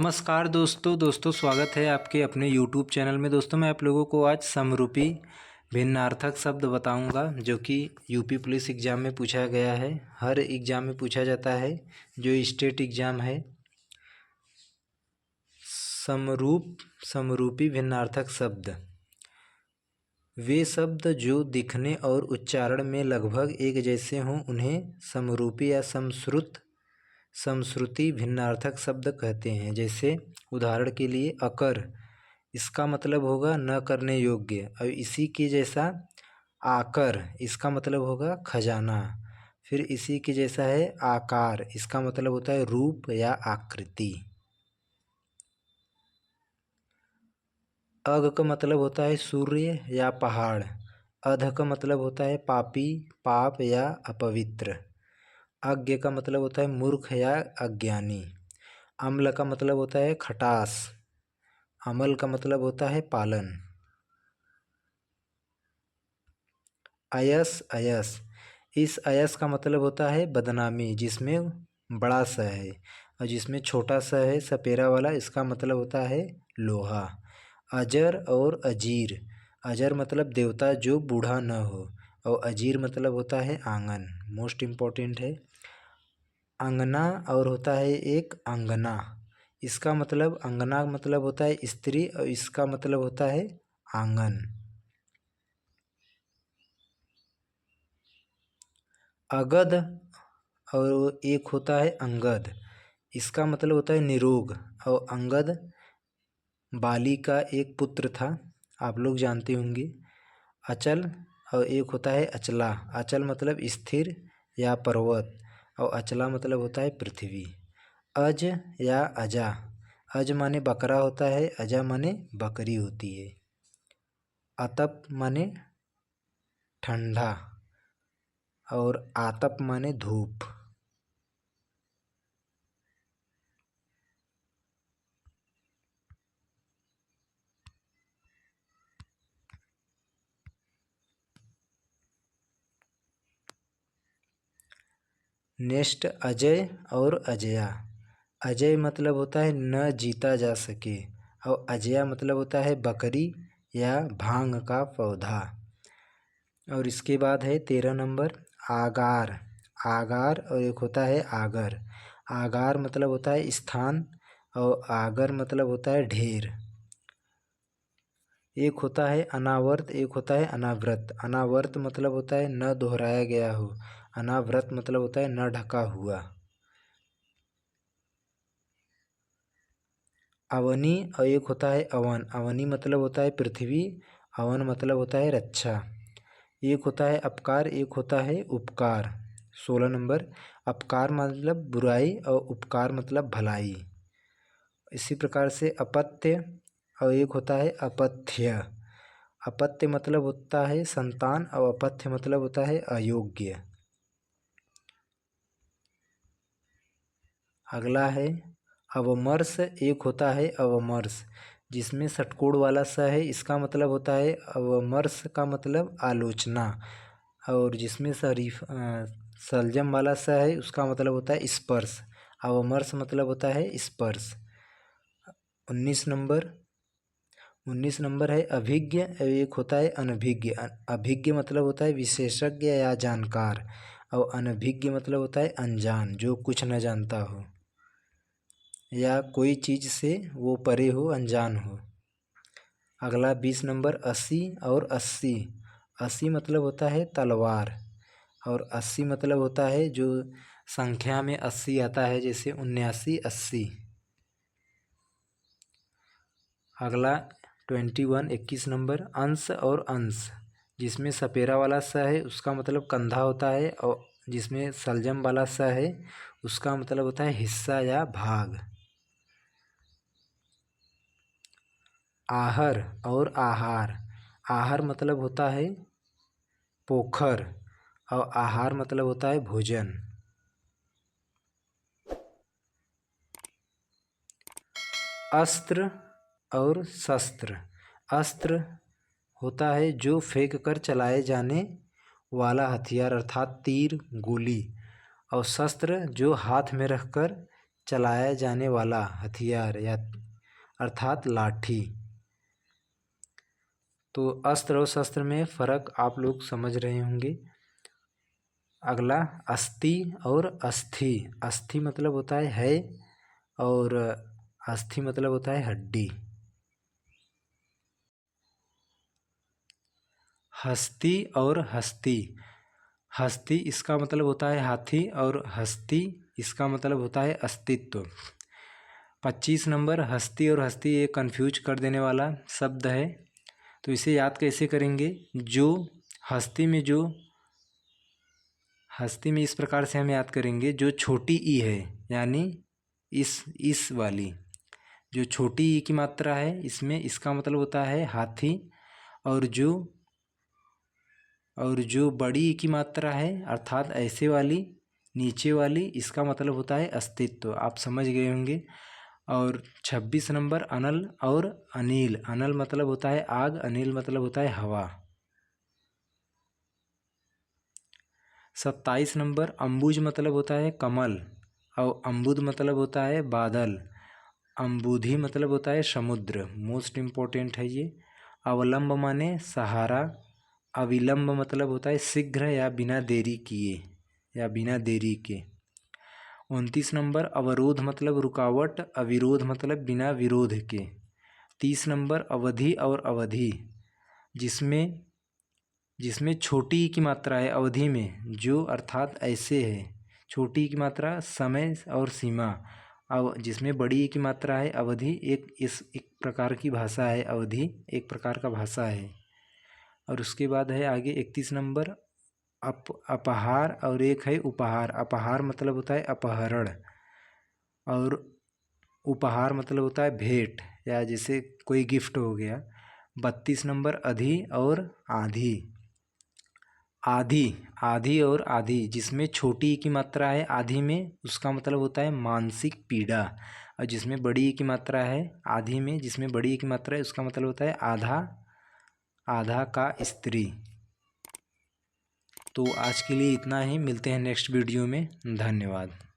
नमस्कार दोस्तों स्वागत है आपके अपने YouTube चैनल में। दोस्तों मैं आप लोगों को आज समरूपी भिन्नार्थक शब्द बताऊंगा जो कि यूपी पुलिस एग्ज़ाम में पूछा गया है। हर एग्ज़ाम में पूछा जाता है जो स्टेट एग्ज़ाम है। समरूपी भिन्नार्थक शब्द वे शब्द जो दिखने और उच्चारण में लगभग एक जैसे हों उन्हें समरूपी या समश्रुति भिन्नार्थक शब्द कहते हैं। जैसे उदाहरण के लिए अकर, इसका मतलब होगा न करने योग्य, और इसी के जैसा आकर, इसका मतलब होगा खजाना। फिर इसी के जैसा है आकार, इसका मतलब होता है रूप या आकृति। अग का मतलब होता है सूर्य या पहाड़। अध का मतलब होता है पापी, पाप या अपवित्र। अज्ञ का मतलब होता है मूर्ख या अज्ञानी। अम्ल का मतलब होता है खटास। अमल का मतलब होता है पालन। अयस, इस अयस का मतलब होता है बदनामी, जिसमें बड़ा स है, और जिसमें छोटा सा है सपेरा वाला, इसका मतलब होता है लोहा। अजर और अजीर, अजर मतलब देवता जो बूढ़ा न हो, और अजीर मतलब होता है आंगन, मोस्ट इम्पोर्टेंट है। अंगना और होता है एक अंगना, इसका मतलब अंगना मतलब होता है स्त्री, और इसका मतलब होता है आंगन। अगध और एक होता है अंगद, इसका मतलब होता है निरोग, और अंगद बाली का एक पुत्र था, आप लोग जानते होंगे। अचल और एक होता है अचला, अचल मतलब स्थिर या पर्वत, और अचला मतलब होता है पृथ्वी। अज या अजा, अज माने बकरा होता है, अजा माने बकरी होती है। अतप माने ठंडा, और आतप माने धूप। नेक्स्ट अजय और अजया, अजय मतलब होता है न जीता जा सके, और अजया मतलब होता है बकरी या भांग का पौधा। और इसके बाद है 13 नंबर आगार, आगार और एक होता है आगर, आगार मतलब होता है स्थान, और आगर मतलब होता है ढेर। एक होता है अनावर्त, एक होता है अनावृत। अनावर्त मतलब होता है न दोहराया गया हो, अनावृत मतलब होता है न ढका हुआ। अवनी और एक होता है अवन, अवनी मतलब होता है पृथ्वी, अवन मतलब होता है रक्षा। एक होता है अपकार, एक होता है उपकार। 16 नंबर अपकार मतलब बुराई, और उपकार मतलब भलाई। इसी प्रकार से अपत्य और एक होता है अपथ्य, अपत्य मतलब होता है संतान, और अपथ्य मतलब होता है अयोग्य। अगला है अवमर्श, एक होता है अवमर्श, जिसमें षटकोण वाला स है, इसका मतलब होता है अवमर्श का मतलब आलोचना, और जिसमें सलजम वाला स है उसका मतलब होता है स्पर्श। अवमर्श मतलब होता है स्पर्श। 19 नंबर है अभिज्ञ, एक होता है अनभिज्ञ। अभिज्ञ मतलब होता है विशेषज्ञ या जानकार, और अनभिज्ञ मतलब होता है अनजान, जो कुछ न जानता हो या कोई चीज़ से वो परे हो, अनजान हो। अगला 20 नंबर 80 और 80, 80 मतलब होता है तलवार, और 80 मतलब होता है जो संख्या में 80 आता है, जैसे 79 80। अगला 21 नंबर अंश और अंश, जिसमें सपेरा वाला स है उसका मतलब कंधा होता है, और जिसमें सलजम वाला स है उसका मतलब होता है हिस्सा या भाग। आहर और आहार, आहार मतलब होता है पोखर, और आहार मतलब होता है भोजन। अस्त्र और शस्त्र, अस्त्र होता है जो फेंक कर चलाए जाने वाला हथियार, अर्थात तीर गोली, और शस्त्र जो हाथ में रखकर चलाया जाने वाला हथियार या अर्थात लाठी। तो अस्त्र और शस्त्र में फ़र्क आप लोग समझ रहे होंगे। अगला अस्थि और अस्थि। अस्थि मतलब होता है और अस्थि मतलब होता है हड्डी। हस्ती और हस्ती। हस्ती इसका मतलब होता है हाथी और हस्ती इसका मतलब होता है अस्तित्व। 25 नंबर हस्ती और हस्ती ये कन्फ्यूज कर देने वाला शब्द है, तो इसे याद कैसे करेंगे। जो हस्ती में इस प्रकार से हम याद करेंगे, जो छोटी ई है यानी इस वाली जो छोटी ई की मात्रा है इसमें इसका मतलब होता है हाथी, और जो बड़ी ई की मात्रा है अर्थात ऐसे वाली नीचे वाली इसका मतलब होता है अस्तित्व। आप समझ गए होंगे। और 26 नंबर अनल और अनिल। अनल मतलब होता है आग, अनिल मतलब होता है हवा। 27 नंबर अम्बुज मतलब होता है कमल और अम्बुद मतलब होता है बादल। अम्बुधि मतलब होता है समुद्र। मोस्ट इम्पोर्टेंट है ये। अवलंब माने सहारा। अविलंब मतलब होता है शीघ्र या बिना देरी किए या बिना देरी के। 29 नंबर अवरोध मतलब रुकावट। अविरोध मतलब बिना विरोध के। 30 नंबर अवधि और अवधि, जिसमें छोटी की मात्रा है अवधि में, जो अर्थात ऐसे है। छोटी की मात्रा समय और सीमा। अब जिसमें बड़ी की मात्रा है अवधि। एक प्रकार की भाषा है अवधि, एक प्रकार का भाषा है। और उसके बाद है आगे 31 नंबर अपहार और एक है उपहार। अपहार मतलब होता है अपहरण और उपहार मतलब होता है भेंट या जैसे कोई गिफ्ट हो गया। 32 नंबर अधि और आधी। आधी और आधी, जिसमें छोटी की मात्रा है आधी में उसका मतलब होता है मानसिक पीड़ा, और जिसमें बड़ी की मात्रा है आधी में, जिसमें बड़ी की मात्रा है उसका मतलब होता है आधा का स्त्री। तो आज के लिए इतना ही, मिलते हैं नेक्स्ट वीडियो में। धन्यवाद।